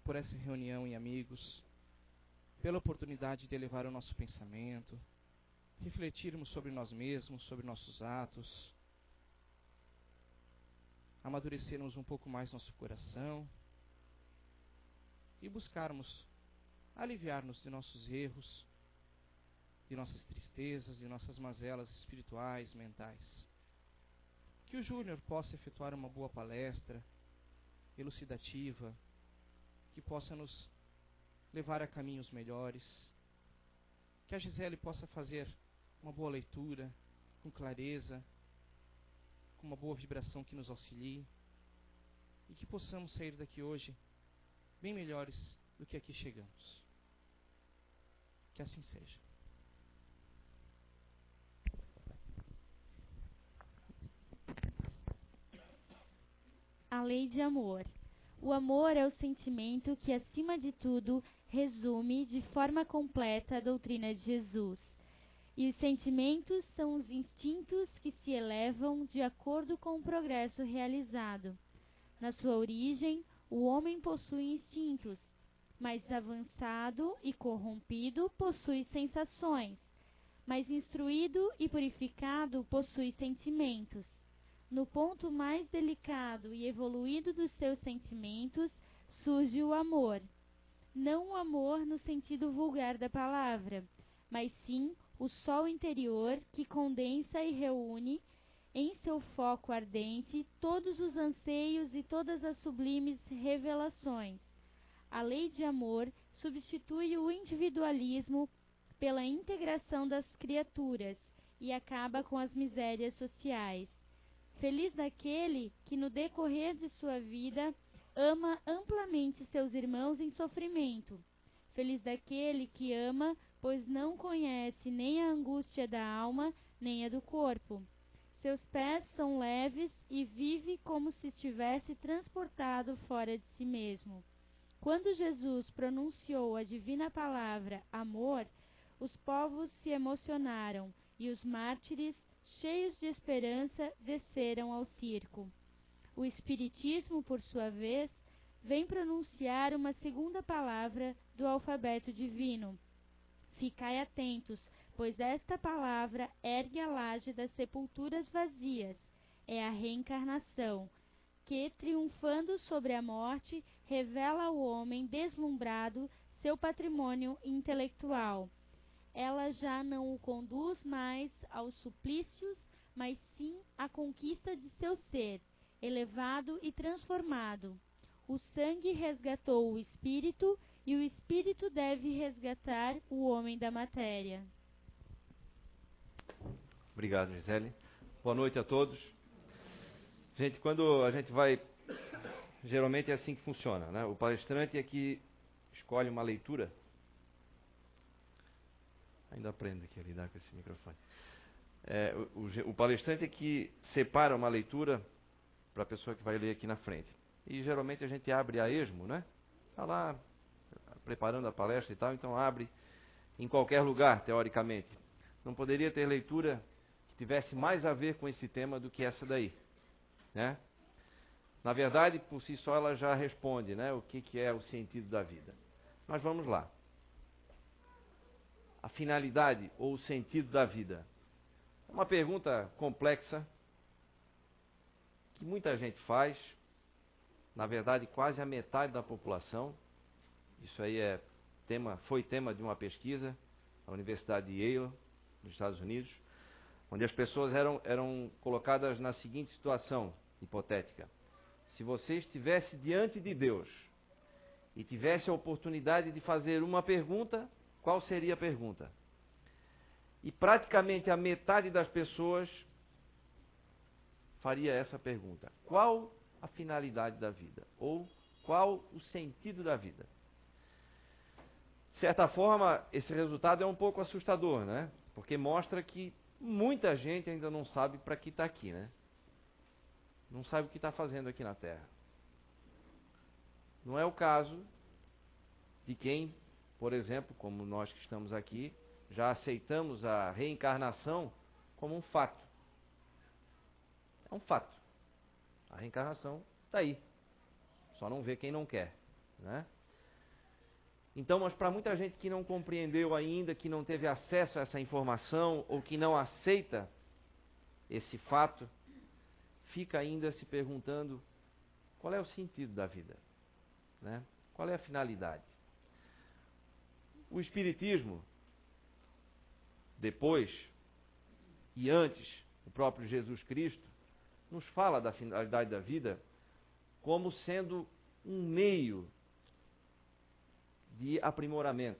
por essa reunião em amigos, pela oportunidade de elevar o nosso pensamento, refletirmos sobre nós mesmos, sobre nossos atos, amadurecermos um pouco mais nosso coração e buscarmos aliviar-nos de nossos erros, de nossas tristezas, de nossas mazelas espirituais, mentais. Que o Júnior possa efetuar uma boa palestra, elucidativa, que possa nos levar a caminhos melhores. Que a Gisele possa fazer uma boa leitura, com clareza, com uma boa vibração que nos auxilie. E que possamos sair daqui hoje bem melhores do que aqui chegamos. Que assim seja. A lei de amor. O amor é o sentimento que, acima de tudo, resume de forma completa a doutrina de Jesus. E os sentimentos são os instintos que se elevam de acordo com o progresso realizado. Na sua origem, o homem possui instintos. Mais avançado e corrompido, possui sensações. Mais instruído e purificado, possui sentimentos. No ponto mais delicado e evoluído dos seus sentimentos, surge o amor. Não o amor no sentido vulgar da palavra, mas sim o sol interior que condensa e reúne em seu foco ardente todos os anseios e todas as sublimes revelações. A lei de amor substitui o individualismo pela integração das criaturas e acaba com as misérias sociais. Feliz daquele que, no decorrer de sua vida, ama amplamente seus irmãos em sofrimento. Feliz daquele que ama, pois não conhece nem a angústia da alma, nem a do corpo. Seus pés são leves e vive como se estivesse transportado fora de si mesmo. Quando Jesus pronunciou a divina palavra amor, os povos se emocionaram e os mártires, cheios de esperança, desceram ao circo. O Espiritismo, por sua vez, vem pronunciar uma segunda palavra do alfabeto divino. Ficai atentos, pois esta palavra ergue a laje das sepulturas vazias. É a reencarnação, que, triunfando sobre a morte, revela ao homem deslumbrado seu patrimônio intelectual. Ela já não o conduz mais aos suplícios, mas sim à conquista de seu ser, elevado e transformado. O sangue resgatou o espírito, e o espírito deve resgatar o homem da matéria. Obrigado, Gisele. Boa noite a todos. Gente, quando a gente vai... Geralmente é assim que funciona, né? O palestrante é que escolhe uma leitura. Ainda aprendo aqui a lidar com esse microfone. O palestrante é que separa uma leitura para a pessoa que vai ler aqui na frente. E geralmente a gente abre a esmo, né? Está lá preparando a palestra e tal, então abre em qualquer lugar, teoricamente. Não poderia ter leitura que tivesse mais a ver com esse tema do que essa daí, né? Na verdade, por si só, ela já responde, né? O que é o sentido da vida. Mas vamos lá. A finalidade ou o sentido da vida? É uma pergunta complexa que muita gente faz. Na verdade, quase a metade da população. Isso aí foi tema de uma pesquisa na Universidade de Yale, nos Estados Unidos, onde as pessoas eram colocadas na seguinte situação hipotética. Se você estivesse diante de Deus e tivesse a oportunidade de fazer uma pergunta, qual seria a pergunta? E praticamente a metade das pessoas faria essa pergunta. Qual a finalidade da vida? Ou qual o sentido da vida? De certa forma, esse resultado é um pouco assustador, né? Porque mostra que muita gente ainda não sabe para que está aqui, né? Não sabe o que está fazendo aqui na Terra. Não é o caso de quem, por exemplo, como nós que estamos aqui, já aceitamos a reencarnação como um fato. É um fato. A reencarnação está aí. Só não vê quem não quer, né? Então, mas para muita gente que não compreendeu ainda, que não teve acesso a essa informação, ou que não aceita esse fato, fica ainda se perguntando qual é o sentido da vida, né? Qual é a finalidade? O Espiritismo, depois e antes, o próprio Jesus Cristo, nos fala da finalidade da vida como sendo um meio de aprimoramento,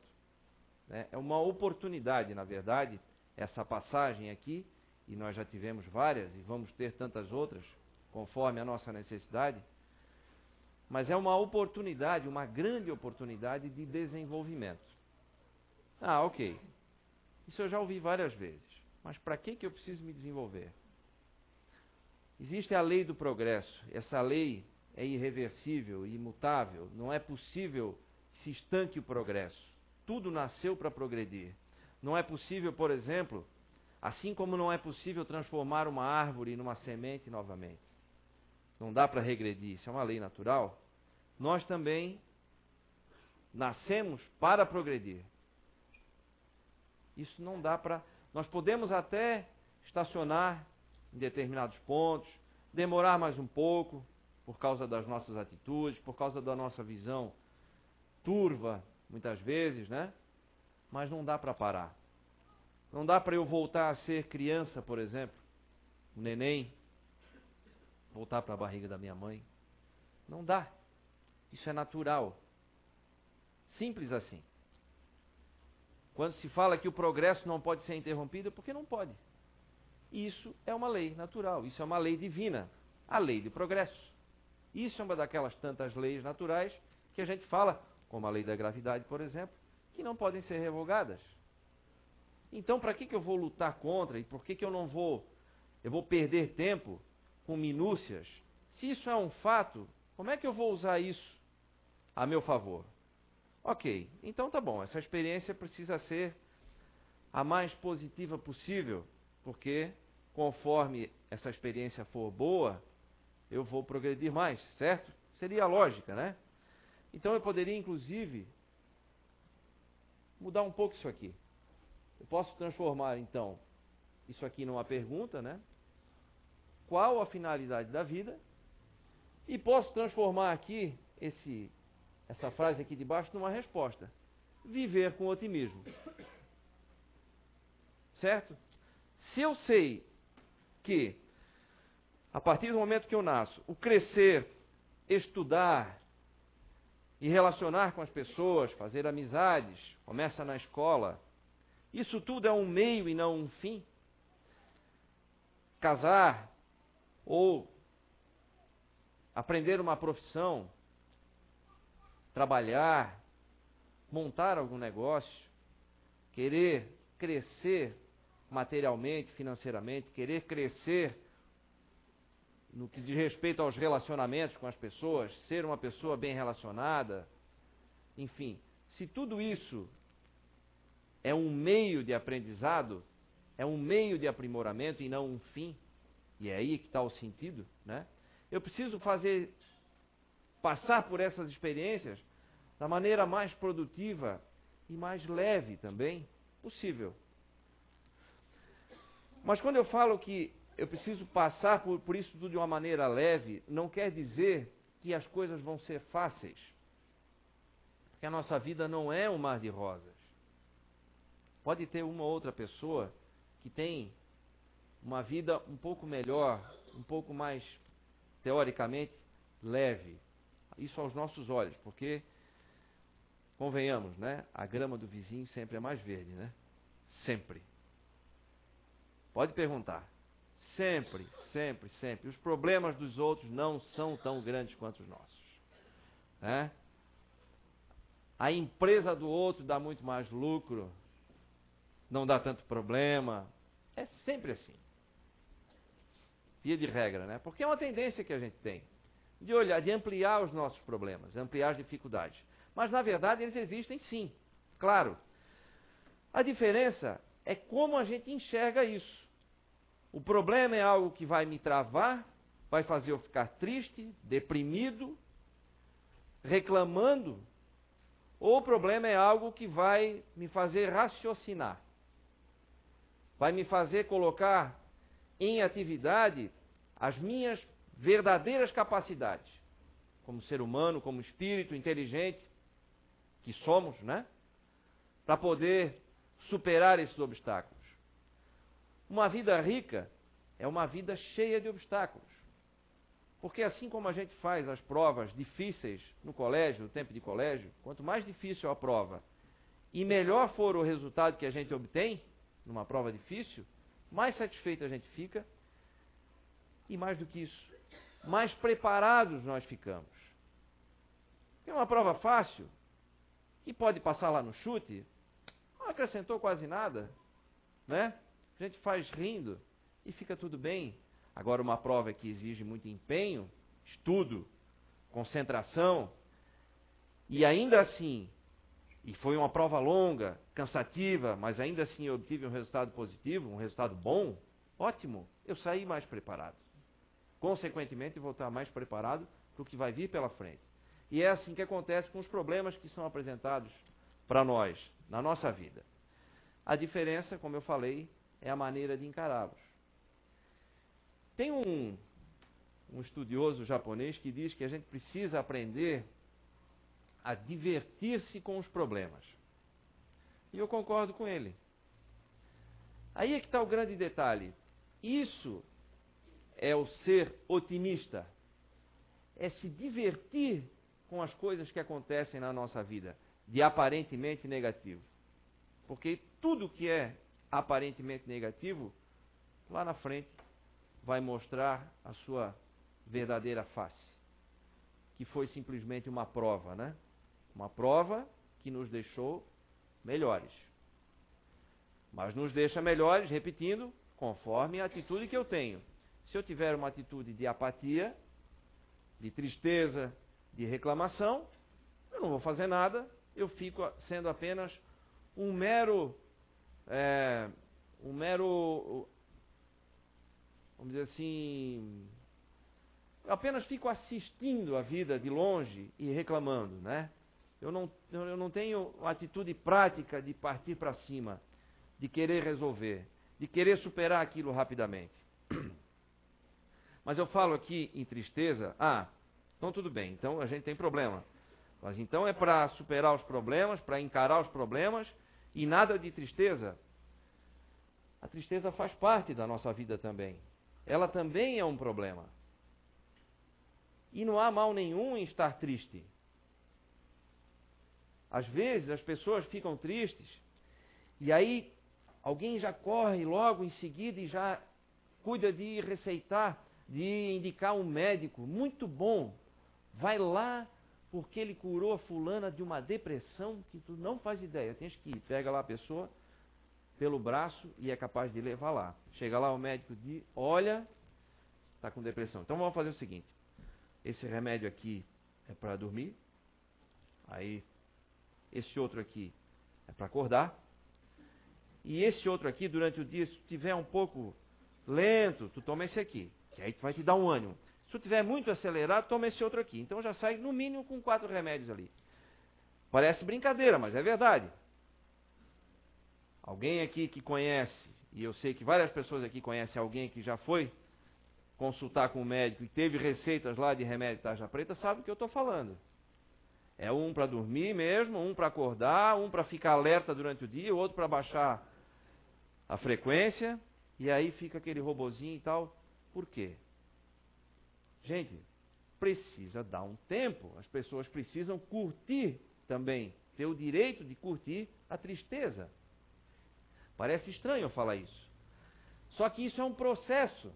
né? É uma oportunidade, na verdade, essa passagem aqui, e nós já tivemos várias e vamos ter tantas outras, conforme a nossa necessidade, mas é uma oportunidade, uma grande oportunidade de desenvolvimento. Ah, ok. Isso eu já ouvi várias vezes. Mas para que eu preciso me desenvolver? Existe a lei do progresso. Essa lei é irreversível, imutável. Não é possível que se estanque o progresso. Tudo nasceu para progredir. Não é possível, por exemplo, assim como não é possível transformar uma árvore numa semente novamente. Não dá para regredir. Isso é uma lei natural. Nós também nascemos para progredir. Isso não dá para... Nós podemos até estacionar em determinados pontos, demorar mais um pouco, por causa das nossas atitudes, por causa da nossa visão turva, muitas vezes, né? Mas não dá para parar. Não dá para eu voltar a ser criança, por exemplo, um neném, voltar para a barriga da minha mãe. Não dá. Isso é natural. Simples assim. Quando se fala que o progresso não pode ser interrompido, é porque não pode. Isso é uma lei natural, isso é uma lei divina, a lei do progresso. Isso é uma daquelas tantas leis naturais que a gente fala, como a lei da gravidade, por exemplo, que não podem ser revogadas. Então, para que eu vou lutar contra e por que eu não vou... Eu vou perder tempo com minúcias? Se isso é um fato, como é que eu vou usar isso a meu favor? Ok, então tá bom, essa experiência precisa ser a mais positiva possível, porque conforme essa experiência for boa, eu vou progredir mais, certo? Seria a lógica, né? Então eu poderia, inclusive, mudar um pouco isso aqui. Eu posso transformar, então, isso aqui numa pergunta, né? Qual a finalidade da vida? E posso transformar aqui essa frase aqui de baixo numa resposta. Viver com otimismo. Certo? Se eu sei que, a partir do momento que eu nasço, o crescer, estudar e relacionar com as pessoas, fazer amizades, começa na escola, isso tudo é um meio e não um fim. Casar ou aprender uma profissão, trabalhar, montar algum negócio, querer crescer materialmente, financeiramente, querer crescer no que diz respeito aos relacionamentos com as pessoas, ser uma pessoa bem relacionada, enfim, se tudo isso é um meio de aprendizado, é um meio de aprimoramento e não um fim, e é aí que está o sentido, né? Eu preciso passar por essas experiências da maneira mais produtiva e mais leve também possível. Mas quando eu falo que eu preciso passar por isso tudo de uma maneira leve, não quer dizer que as coisas vão ser fáceis. Porque a nossa vida não é um mar de rosas. Pode ter uma ou outra pessoa que tem uma vida um pouco melhor, um pouco mais, teoricamente, leve. Isso aos nossos olhos, porque, convenhamos, né? A grama do vizinho sempre é mais verde, né? Sempre. Pode perguntar. Sempre, sempre, sempre. Os problemas dos outros não são tão grandes quanto os nossos. Né? A empresa do outro dá muito mais lucro, não dá tanto problema. É sempre assim. Via de regra, né? Porque é uma tendência que a gente tem de olhar, de ampliar os nossos problemas, ampliar as dificuldades. Mas, na verdade, eles existem sim. Claro. A diferença é como a gente enxerga isso. O problema é algo que vai me travar, vai fazer eu ficar triste, deprimido, reclamando, ou o problema é algo que vai me fazer raciocinar, vai me fazer colocar em atividade as minhas verdadeiras capacidades, como ser humano, como espírito inteligente que somos, né? Para poder superar esses obstáculos. Uma vida rica é uma vida cheia de obstáculos. Porque assim como a gente faz as provas difíceis no colégio, no tempo de colégio, quanto mais difícil a prova e melhor for o resultado que a gente obtém numa prova difícil, mais satisfeito a gente fica e mais do que isso, mais preparados nós ficamos. Porque uma prova fácil, que pode passar lá no chute, não acrescentou quase nada, né? A gente faz rindo e fica tudo bem. Agora, uma prova que exige muito empenho, estudo, concentração, e ainda assim, e foi uma prova longa, cansativa, mas ainda assim eu obtive um resultado positivo, um resultado bom, ótimo, eu saí mais preparado. Consequentemente, vou estar mais preparado para o que vai vir pela frente. E é assim que acontece com os problemas que são apresentados para nós, na nossa vida. A diferença, como eu falei, é a maneira de encará-los. Tem um estudioso japonês que diz que a gente precisa aprender a divertir-se com os problemas. E eu concordo com ele. Aí é que está o grande detalhe. Isso é o ser otimista. É se divertir com as coisas que acontecem na nossa vida, de aparentemente negativo. Porque tudo que é aparentemente negativo, lá na frente, vai mostrar a sua verdadeira face. Que foi simplesmente uma prova, né? Uma prova que nos deixou melhores. Mas nos deixa melhores, repetindo, conforme a atitude que eu tenho. Se eu tiver uma atitude de apatia, de tristeza, de reclamação, eu não vou fazer nada, eu fico sendo apenas um mero, vamos dizer assim, eu apenas fico assistindo a vida de longe e reclamando, né? Eu não tenho uma atitude prática de partir para cima, de querer resolver, de querer superar aquilo rapidamente. Mas eu falo aqui em tristeza, então tudo bem, então a gente tem problema. Mas então é para superar os problemas, para encarar os problemas e nada de tristeza. A tristeza faz parte da nossa vida também. Ela também é um problema. E não há mal nenhum em estar triste. Às vezes as pessoas ficam tristes e aí alguém já corre logo em seguida e já cuida de receitar, de indicar um médico muito bom. Vai lá porque ele curou a fulana de uma depressão que tu não faz ideia. Tens que ir, pega lá a pessoa pelo braço e é capaz de levar lá. Chega lá o médico diz, olha, está com depressão. Então vamos fazer o seguinte, esse remédio aqui é para dormir, aí esse outro aqui é para acordar, e esse outro aqui durante o dia, se tu tiver um pouco lento, tu toma esse aqui, que aí vai te dar um ânimo. Se tu estiver muito acelerado, toma esse outro aqui. Então já sai no mínimo com 4 remédios ali. Parece brincadeira, mas é verdade. Alguém aqui que conhece, e eu sei que várias pessoas aqui conhecem alguém que já foi consultar com o médico e teve receitas lá de remédio de tarja preta, sabe o que eu estou falando. É um para dormir mesmo, um para acordar, um para ficar alerta durante o dia, outro para baixar a frequência, e aí fica aquele robozinho e tal. Por quê? Gente, precisa dar um tempo. As pessoas precisam curtir também, ter o direito de curtir a tristeza. Parece estranho eu falar isso. Só que isso é um processo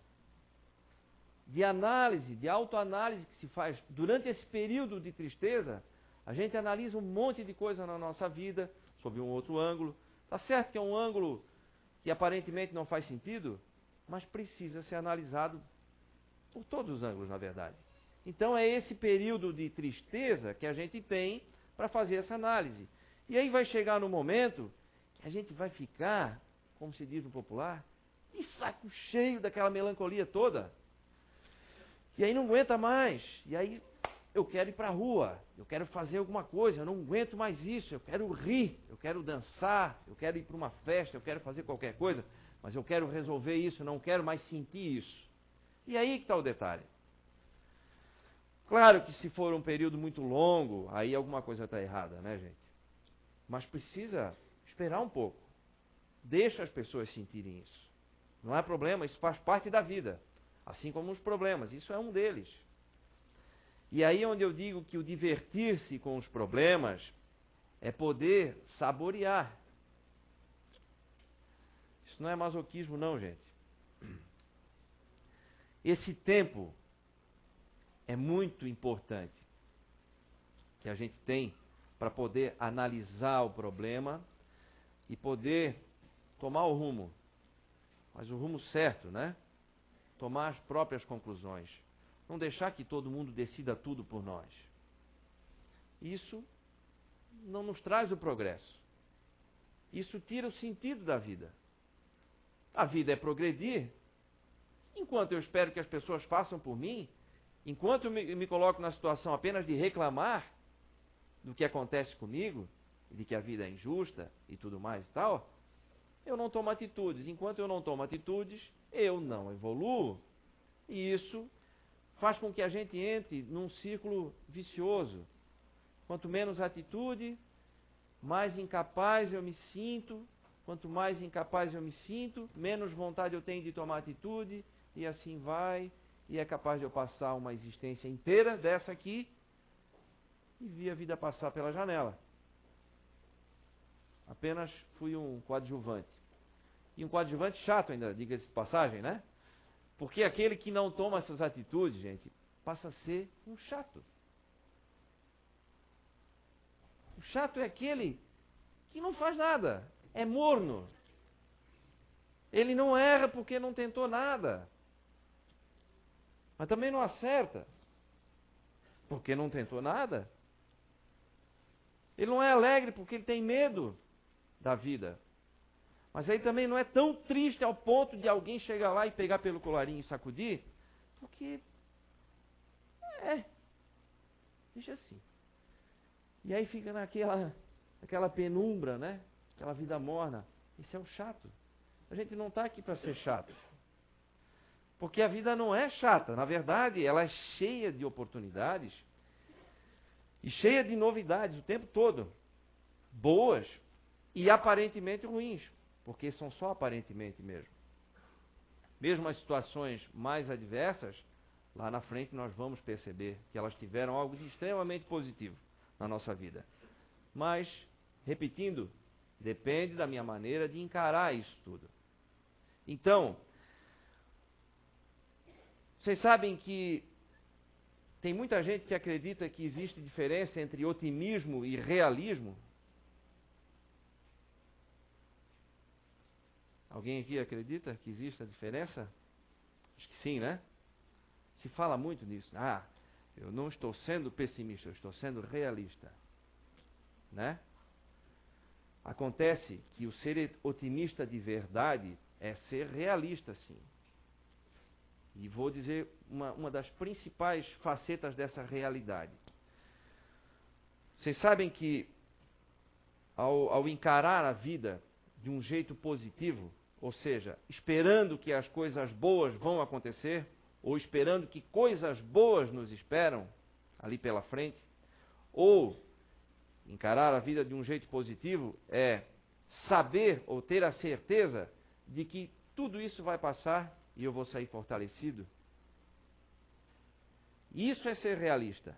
de análise, de autoanálise que se faz durante esse período de tristeza. A gente analisa um monte de coisa na nossa vida, sob um outro ângulo. Tá certo que é um ângulo que aparentemente não faz sentido, mas precisa ser analisado por todos os ângulos, na verdade. Então é esse período de tristeza que a gente tem para fazer essa análise. E aí vai chegar no momento que a gente vai ficar, como se diz no popular, de saco cheio daquela melancolia toda. E aí não aguenta mais. E aí eu quero ir para a rua, eu quero fazer alguma coisa, eu não aguento mais isso, eu quero rir, eu quero dançar, eu quero ir para uma festa, eu quero fazer qualquer coisa, mas eu quero resolver isso, não quero mais sentir isso. E aí que está o detalhe. Claro que se for um período muito longo, aí alguma coisa está errada, né, gente? Mas precisa esperar um pouco. Deixa as pessoas sentirem isso. Não há problema, isso faz parte da vida. Assim como os problemas, isso é um deles. E aí onde eu digo que o divertir-se com os problemas é poder saborear. Isso não é masoquismo não, gente. Esse tempo é muito importante que a gente tem para poder analisar o problema e poder tomar o rumo. Mas o rumo certo, né? Tomar as próprias conclusões. Não deixar que todo mundo decida tudo por nós. Isso não nos traz o progresso. Isso tira o sentido da vida. A vida é progredir. Enquanto eu espero que as pessoas façam por mim, enquanto eu me coloco na situação apenas de reclamar do que acontece comigo, de que a vida é injusta e tudo mais e tal, eu não tomo atitudes. Enquanto eu não tomo atitudes, eu não evoluo. E isso faz com que a gente entre num círculo vicioso. Quanto menos atitude, mais incapaz eu me sinto. Quanto mais incapaz eu me sinto, menos vontade eu tenho de tomar atitude. E assim vai. E é capaz de eu passar uma existência inteira dessa aqui e vi a vida passar pela janela. Apenas fui um coadjuvante. E um coadjuvante chato ainda, diga-se de passagem, né? Porque aquele que não toma essas atitudes, gente, passa a ser um chato. O chato é aquele que não faz nada, é morno. Ele não erra porque não tentou nada. Mas também não acerta, porque não tentou nada. Ele não é alegre porque ele tem medo da vida. Mas aí também não é tão triste ao ponto de alguém chegar lá e pegar pelo colarinho e sacudir, porque deixa assim. E aí fica naquela penumbra, né? Aquela vida morna. Esse é o chato. A gente não está aqui para ser chato. Porque a vida não é chata. Na verdade, ela é cheia de oportunidades e cheia de novidades o tempo todo. Boas e aparentemente ruins. Porque são só aparentemente mesmo. Mesmo as situações mais adversas, lá na frente nós vamos perceber que elas tiveram algo de extremamente positivo na nossa vida. Mas, repetindo, depende da minha maneira de encarar isso tudo. Então, vocês sabem que tem muita gente que acredita que existe diferença entre otimismo e realismo? Alguém aqui acredita que existe a diferença? Acho que sim, né? Se fala muito nisso. Eu não estou sendo pessimista, eu estou sendo realista. Né? Acontece que o ser otimista de verdade é ser realista, sim. E vou dizer uma das principais facetas dessa realidade. Vocês sabem que ao encarar a vida de um jeito positivo, ou seja, esperando que as coisas boas vão acontecer, ou esperando que coisas boas nos esperam ali pela frente, ou encarar a vida de um jeito positivo é saber ou ter a certeza de que tudo isso vai passar e eu vou sair fortalecido. Isso é ser realista.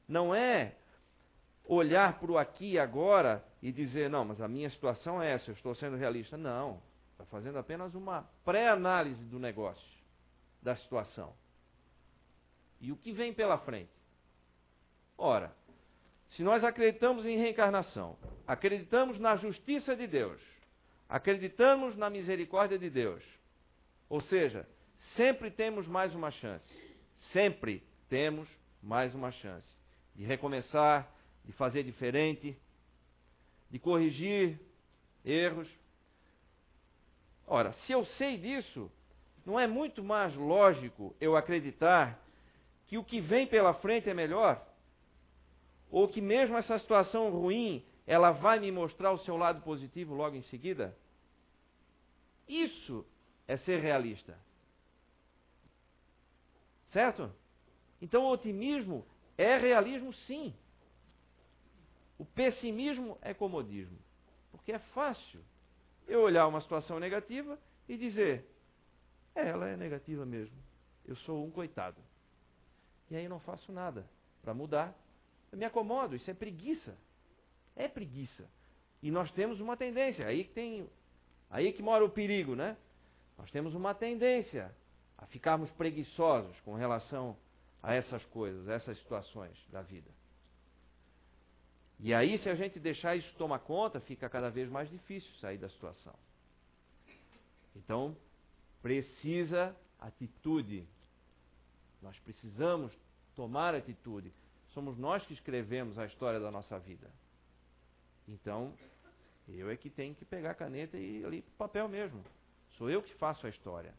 Não é olhar para o aqui e agora e dizer, não, mas a minha situação é essa, eu estou sendo realista. Não, está fazendo apenas uma pré-análise do negócio, da situação. E o que vem pela frente? Ora, se nós acreditamos em reencarnação, acreditamos na justiça de Deus, acreditamos na misericórdia de Deus, ou seja, sempre temos mais uma chance. Sempre temos mais uma chance de recomeçar, de fazer diferente, de corrigir erros. Ora, se eu sei disso, não é muito mais lógico eu acreditar que o que vem pela frente é melhor? Ou que mesmo essa situação ruim, ela vai me mostrar o seu lado positivo logo em seguida? Isso é ser realista. Certo? Então o otimismo é realismo, sim. O pessimismo é comodismo. Porque é fácil eu olhar uma situação negativa e dizer, ela é negativa mesmo. Eu sou um coitado. E aí eu não faço nada para mudar. Eu me acomodo, isso é preguiça. É preguiça. E nós temos uma tendência, aí que mora o perigo, né? Nós temos uma tendência a ficarmos preguiçosos com relação a essas coisas, a essas situações da vida. E aí, se a gente deixar isso tomar conta, fica cada vez mais difícil sair da situação. Então, precisa atitude. Nós precisamos tomar atitude. Somos nós que escrevemos a história da nossa vida. Então, eu é que tenho que pegar a caneta e ir ali para o papel mesmo. Sou eu que faço a história.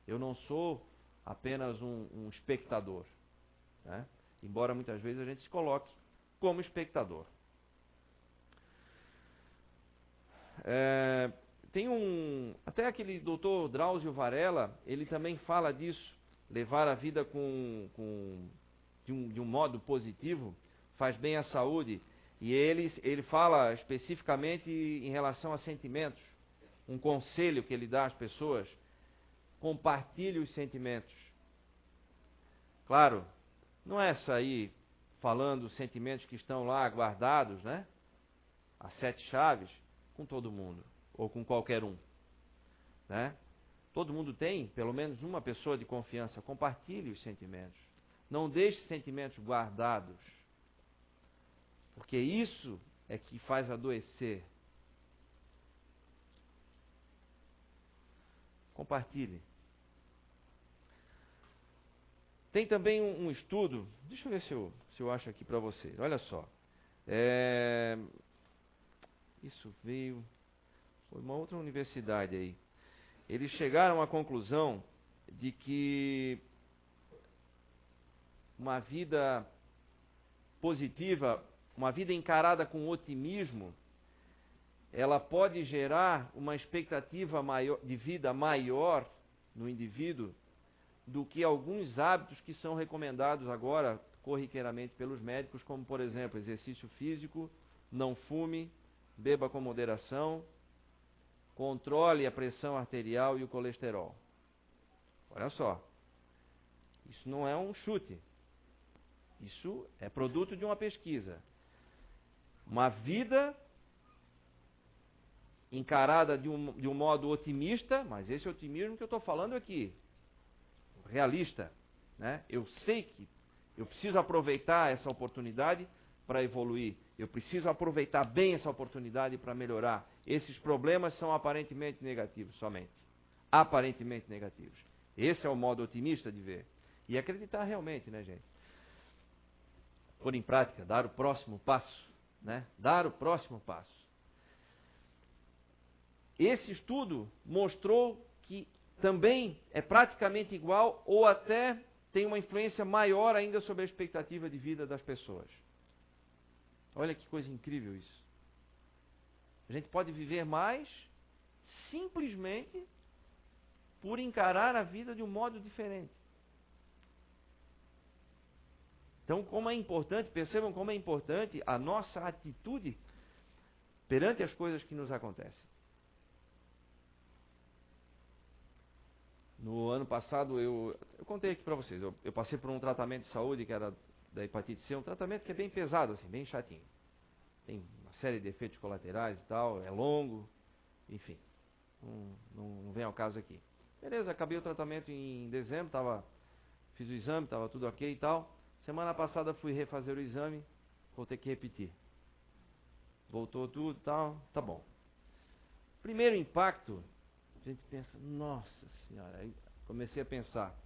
Eu não sou apenas um espectador. Né? Embora muitas vezes a gente se coloque como espectador. Tem até aquele doutor Drauzio Varela, ele também fala disso. Levar a vida de um modo positivo faz bem à saúde. E ele fala especificamente em relação a sentimentos. Um conselho que ele dá às pessoas: compartilhe os sentimentos. Claro, não é sair falando sentimentos que estão lá guardados, né? As 7 chaves, com todo mundo, ou com qualquer um. Né? Todo mundo tem pelo menos uma pessoa de confiança. Compartilhe os sentimentos. Não deixe sentimentos guardados. Porque isso é que faz adoecer. Compartilhe. Tem também um estudo, deixa eu ver se eu acho aqui para vocês. Olha só. Isso foi uma outra universidade aí. Eles chegaram à conclusão de que uma vida positiva, uma vida encarada com otimismo, ela pode gerar uma expectativa de vida maior no indivíduo do que alguns hábitos que são recomendados agora corriqueiramente pelos médicos, como, por exemplo, exercício físico, não fume, beba com moderação, controle a pressão arterial e o colesterol. Olha só, isso não é um chute. Isso é produto de uma pesquisa. Uma vida encarada de um modo otimista, mas esse otimismo que eu estou falando aqui, realista. Né? Eu sei que eu preciso aproveitar essa oportunidade para evoluir. Eu preciso aproveitar bem essa oportunidade para melhorar. Esses problemas são aparentemente negativos somente. Aparentemente negativos. Esse é o modo otimista de ver. E acreditar realmente, né, gente? Pôr em prática, dar o próximo passo. Né? Dar o próximo passo. Esse estudo mostrou que também é praticamente igual ou até tem uma influência maior ainda sobre a expectativa de vida das pessoas. Olha que coisa incrível isso. A gente pode viver mais simplesmente por encarar a vida de um modo diferente. Então, como é importante, percebam como é importante a nossa atitude perante as coisas que nos acontecem. No ano passado, eu contei aqui para vocês, eu passei por um tratamento de saúde que era da hepatite C, um tratamento que é bem pesado, assim, bem chatinho. Tem uma série de efeitos colaterais e tal, é longo, enfim, não vem ao caso aqui. Beleza, acabei o tratamento em dezembro, fiz o exame, estava tudo ok e tal. Semana passada fui refazer o exame, vou ter que repetir. Voltou tudo e tal, tá bom. Primeiro impacto, a gente pensa, nossa senhora, aí comecei a pensar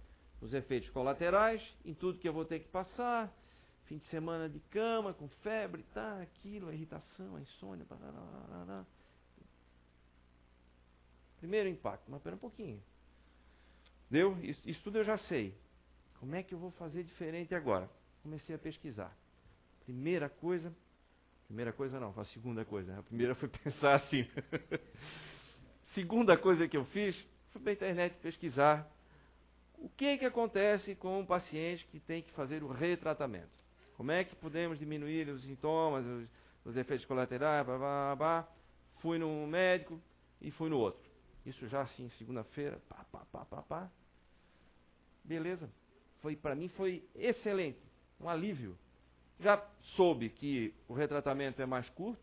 nos efeitos colaterais, em tudo que eu vou ter que passar, fim de semana de cama, com febre, tá, aquilo, a irritação, a insônia, barará. Primeiro impacto, mas pera um pouquinho. Deu? Isso tudo eu já sei. como é que eu vou fazer diferente agora? Comecei a pesquisar. Primeira coisa não, foi a segunda coisa. A primeira foi pensar assim. Segunda coisa que eu fiz, fui para a internet pesquisar o que acontece com um paciente que tem que fazer o retratamento. Como é que podemos diminuir os sintomas, os efeitos colaterais, blá, blá, blá. Fui num médico e fui no outro. Isso já assim, segunda-feira, pá. Beleza. Para mim foi excelente, um alívio. Já soube que o retratamento é mais curto,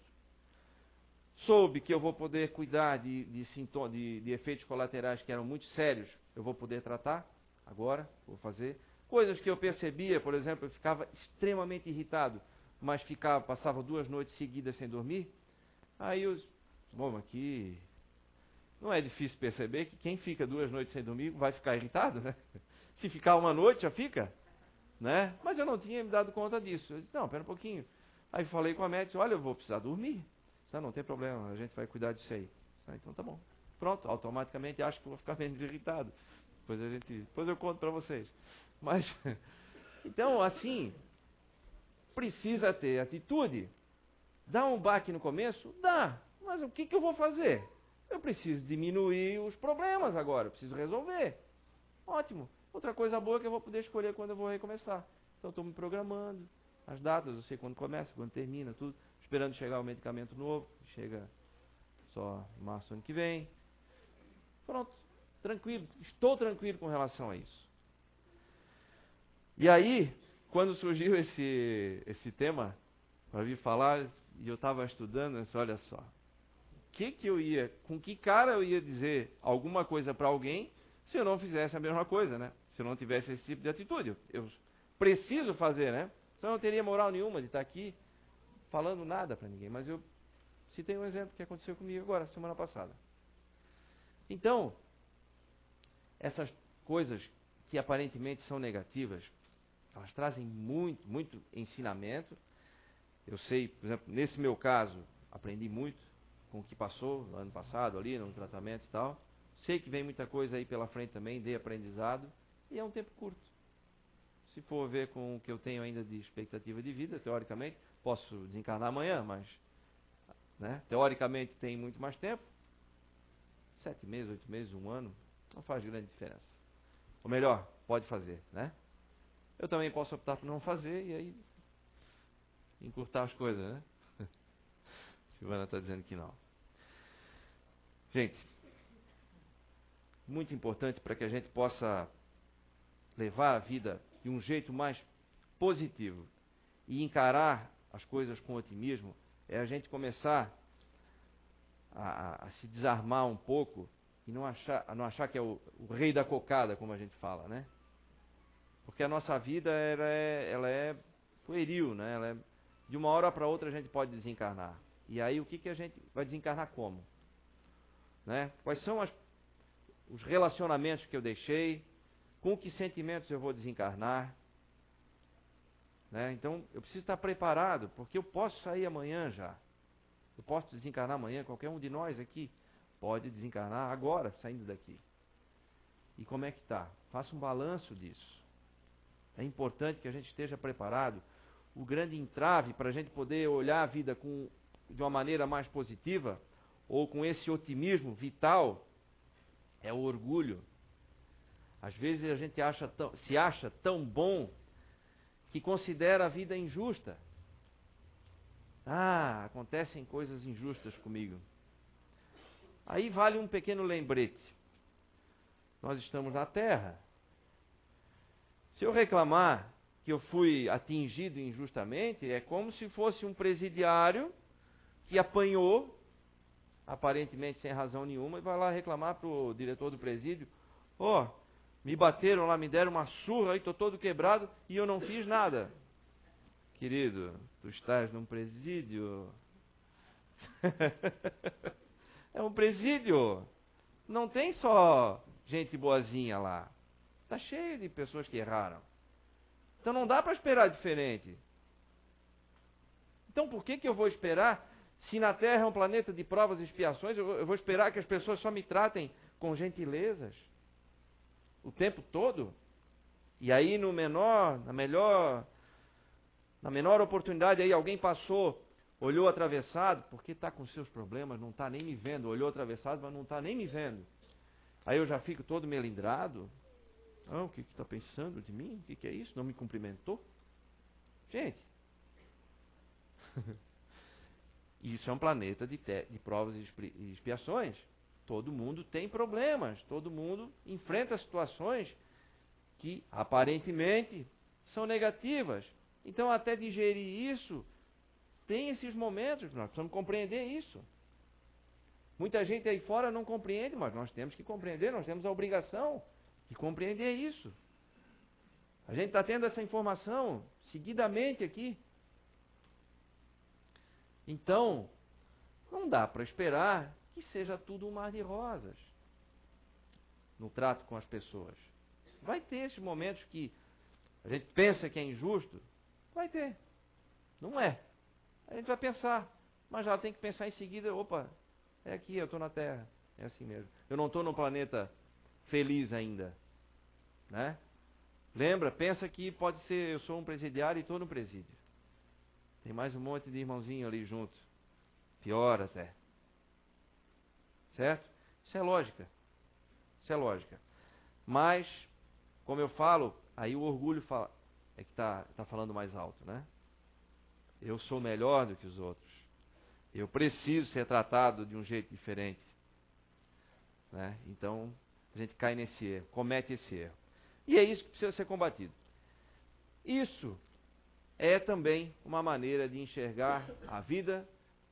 soube que eu vou poder cuidar de efeitos colaterais que eram muito sérios, eu vou poder tratar, agora vou fazer. Coisas que eu percebia, por exemplo, eu ficava extremamente irritado, mas passava 2 noites seguidas sem dormir. Aí aqui não é difícil perceber que quem fica 2 noites sem dormir vai ficar irritado, né? Se ficar 1 noite já fica. Né? Mas eu não tinha me dado conta disso. Eu disse, não, pera um pouquinho. Aí falei com a médica, olha, eu vou precisar dormir. Não tem problema, a gente vai cuidar disso aí. Então tá bom. Pronto, automaticamente acho que vou ficar menos irritado. Depois eu conto para vocês. Mas, então, assim, precisa ter atitude. Dá um baque no começo? Dá. Mas o que eu vou fazer? Eu preciso diminuir os problemas agora, eu preciso resolver. Ótimo. Outra coisa boa é que eu vou poder escolher quando eu vou recomeçar. Então, estou me programando. As datas, eu sei quando começa, quando termina, tudo. Esperando chegar o medicamento novo. Chega só em março do ano que vem. Pronto. Tranquilo. Estou tranquilo com relação a isso. E aí, quando surgiu esse tema, para vir falar, e eu estava estudando, eu disse, olha só. Com que cara eu ia dizer alguma coisa para alguém se eu não fizesse a mesma coisa, né? Se eu não tivesse esse tipo de atitude. Eu preciso fazer, né? Senão eu não teria moral nenhuma de estar aqui falando nada para ninguém. Mas eu citei um exemplo que aconteceu comigo agora, semana passada. Então, essas coisas que aparentemente são negativas, elas trazem muito ensinamento. Eu sei, por exemplo, nesse meu caso, aprendi muito com o que passou no ano passado ali, no tratamento e tal. Sei que vem muita coisa aí pela frente também, de aprendizado. E é um tempo curto. Se for ver com o que eu tenho ainda de expectativa de vida, teoricamente, posso desencarnar amanhã, mas né, teoricamente tem muito mais tempo. 7 meses, 8 meses, 1 ano, não faz grande diferença. Ou melhor, pode fazer, né? Eu também posso optar por não fazer e aí encurtar as coisas, né? Silvana está dizendo que não. Gente, muito importante para que a gente possa levar a vida de um jeito mais positivo e encarar as coisas com otimismo, é a gente começar a se desarmar um pouco e não achar que é o rei da cocada, como a gente fala, né? Porque a nossa vida ela é pueril, né? De uma hora para outra a gente pode desencarnar. E aí o que a gente vai desencarnar como? Né? Quais são os relacionamentos que eu deixei? Com que sentimentos eu vou desencarnar? Né? Então, eu preciso estar preparado, porque eu posso sair amanhã já. Eu posso desencarnar amanhã, qualquer um de nós aqui pode desencarnar agora, saindo daqui. E como é que está? Faça um balanço disso. É importante que a gente esteja preparado. O grande entrave para a gente poder olhar a vida de uma maneira mais positiva, ou com esse otimismo vital, é o orgulho. Às vezes a gente se acha tão bom que considera a vida injusta. Acontecem coisas injustas comigo. Aí vale um pequeno lembrete. Nós estamos na Terra. Se eu reclamar que eu fui atingido injustamente, é como se fosse um presidiário que apanhou, aparentemente sem razão nenhuma, e vai lá reclamar para o diretor do presídio: me bateram lá, me deram uma surra, aí estou todo quebrado e eu não fiz nada. Querido, tu estás num presídio. É um presídio. Não tem só gente boazinha lá. Está cheio de pessoas que erraram. Então não dá para esperar diferente. Então por que eu vou esperar, se na Terra é um planeta de provas e expiações, eu vou esperar que as pessoas só me tratem com gentilezas o tempo todo? E aí na menor oportunidade aí alguém passou, olhou atravessado, porque está com seus problemas, não está nem me vendo, olhou atravessado, mas não está nem me vendo. Aí eu já fico todo melindrado. Ah, o que está pensando de mim? O que é isso? Não me cumprimentou? Gente, isso é um planeta de provas e expiações. Todo mundo tem problemas, todo mundo enfrenta situações que aparentemente são negativas. Então, até digerir isso, tem esses momentos, nós precisamos compreender isso. Muita gente aí fora não compreende, mas nós temos que compreender, nós temos a obrigação de compreender isso. A gente está tendo essa informação seguidamente aqui. Então, não dá para esperar que seja tudo um mar de rosas no trato com as pessoas. Vai ter esses momentos que a gente pensa que é injusto, vai ter. Não é. A gente vai pensar, mas já tem que pensar em seguida, opa, é aqui, eu estou na Terra, é assim mesmo. Eu não estou num planeta feliz ainda, né? Lembra, pensa que pode ser, eu sou um presidiário e estou no presídio. Tem mais um monte de irmãozinho ali junto. Pior até. Certo? Isso é lógica. Isso é lógica. Mas, como eu falo, aí o orgulho é que está falando mais alto, né? Eu sou melhor do que os outros. Eu preciso ser tratado de um jeito diferente. Né? Então, a gente cai nesse erro, comete esse erro. E é isso que precisa ser combatido. Isso é também uma maneira de enxergar a vida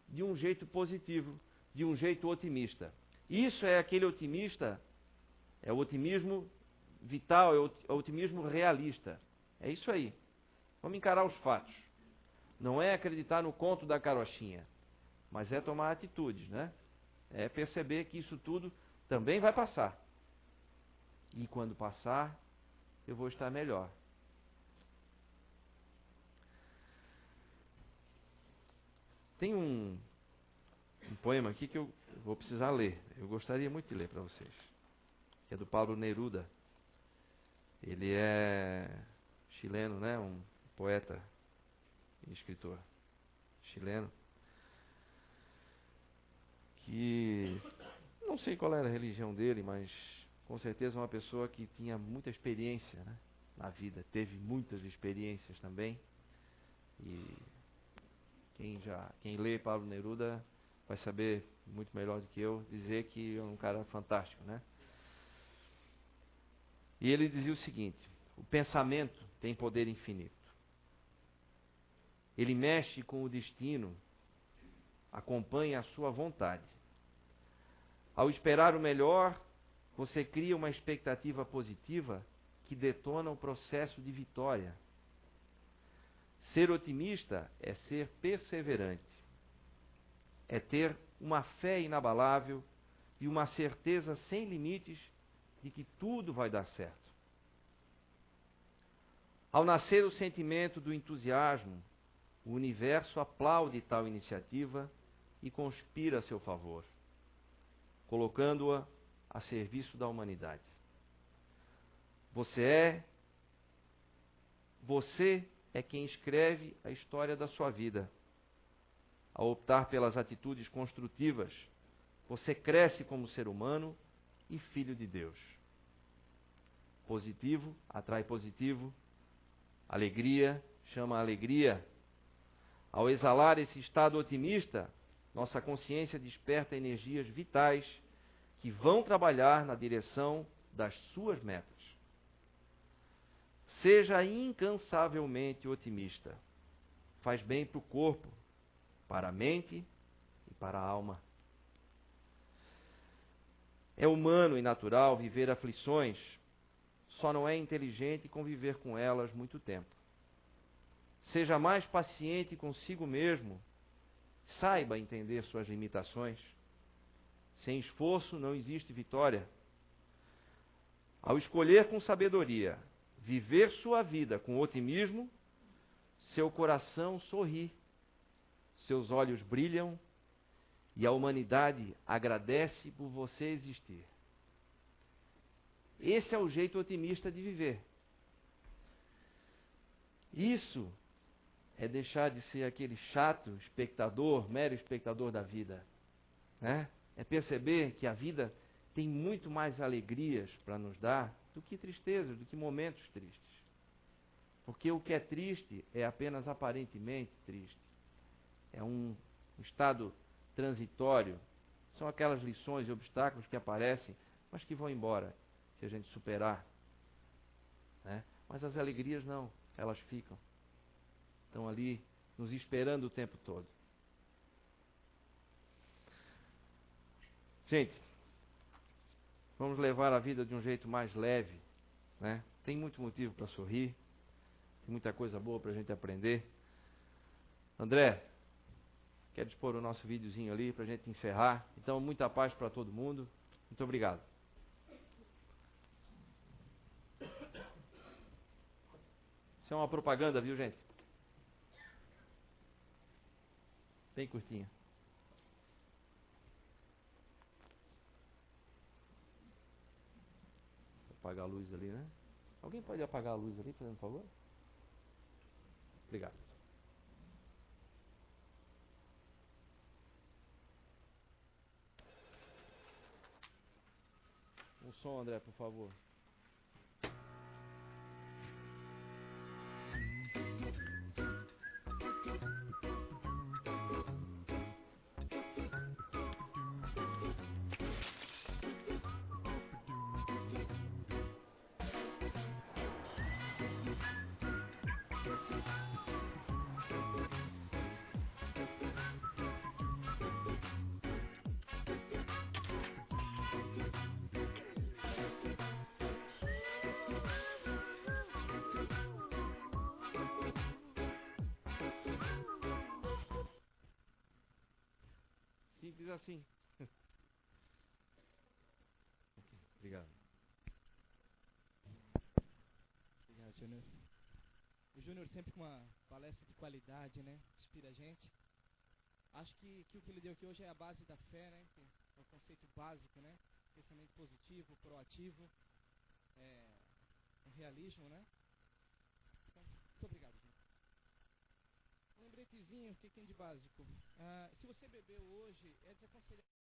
de um jeito positivo, de um jeito otimista. Isso é aquele otimista, é o otimismo vital, é o otimismo realista. É isso aí. Vamos encarar os fatos. Não é acreditar no conto da carochinha, mas é tomar atitudes, né? É perceber que isso tudo também vai passar. E quando passar, eu vou estar melhor. Tem um poema aqui que eu vou precisar ler. Eu gostaria muito de ler para vocês. Que é do Pablo Neruda. Ele é chileno, né? Um poeta e escritor chileno. Que não sei qual era a religião dele, mas com certeza uma pessoa que tinha muita experiência, né, na vida. Teve muitas experiências também. E quem lê Pablo Neruda vai saber muito melhor do que eu dizer que é um cara fantástico, né? E ele dizia o seguinte: o pensamento tem poder infinito. Ele mexe com o destino, acompanha a sua vontade. Ao esperar o melhor, você cria uma expectativa positiva que detona o processo de vitória. Ser otimista é ser perseverante. É ter uma fé inabalável e uma certeza sem limites de que tudo vai dar certo. Ao nascer o sentimento do entusiasmo, o universo aplaude tal iniciativa e conspira a seu favor, colocando-a a serviço da humanidade. Você é quem escreve a história da sua vida. Ao optar pelas atitudes construtivas, você cresce como ser humano e filho de Deus. Positivo atrai positivo, alegria chama alegria. Ao exalar esse estado otimista, nossa consciência desperta energias vitais que vão trabalhar na direção das suas metas. Seja incansavelmente otimista. Faz bem para o corpo, para a mente e para a alma. É humano e natural viver aflições, só não é inteligente conviver com elas muito tempo. Seja mais paciente consigo mesmo, saiba entender suas limitações. Sem esforço não existe vitória. Ao escolher com sabedoria viver sua vida com otimismo, seu coração sorri, seus olhos brilham e a humanidade agradece por você existir. Esse é o jeito otimista de viver. Isso é deixar de ser aquele chato espectador, mero espectador da vida, né? É perceber que a vida tem muito mais alegrias para nos dar do que tristezas, do que momentos tristes. Porque o que é triste é apenas aparentemente triste. É um estado transitório. São aquelas lições e obstáculos que aparecem, mas que vão embora se a gente superar, né? Mas as alegrias não, elas ficam. Estão ali nos esperando o tempo todo. Gente, vamos levar a vida de um jeito mais leve, né? Tem muito motivo para sorrir, tem muita coisa boa para a gente aprender. André, quer dispor o nosso videozinho ali para a gente encerrar? Então, muita paz para todo mundo. Muito obrigado. Isso é uma propaganda, viu, gente? Bem curtinha. Vou apagar a luz ali, né? Alguém pode apagar a luz ali, fazendo um favor? Obrigado. Um som, André, por favor. Simples assim. Okay, obrigado. Obrigado, Júnior. O Júnior sempre com uma palestra de qualidade, né? Inspira a gente. Acho que o que ele deu aqui hoje é a base da fé, né? Que é o conceito básico, né? Pensamento positivo, proativo, um realismo, né? Então, muito obrigado, Júnior. Um lembretezinho, o que tem de básico? Se você bebeu hoje, é desaconselhado.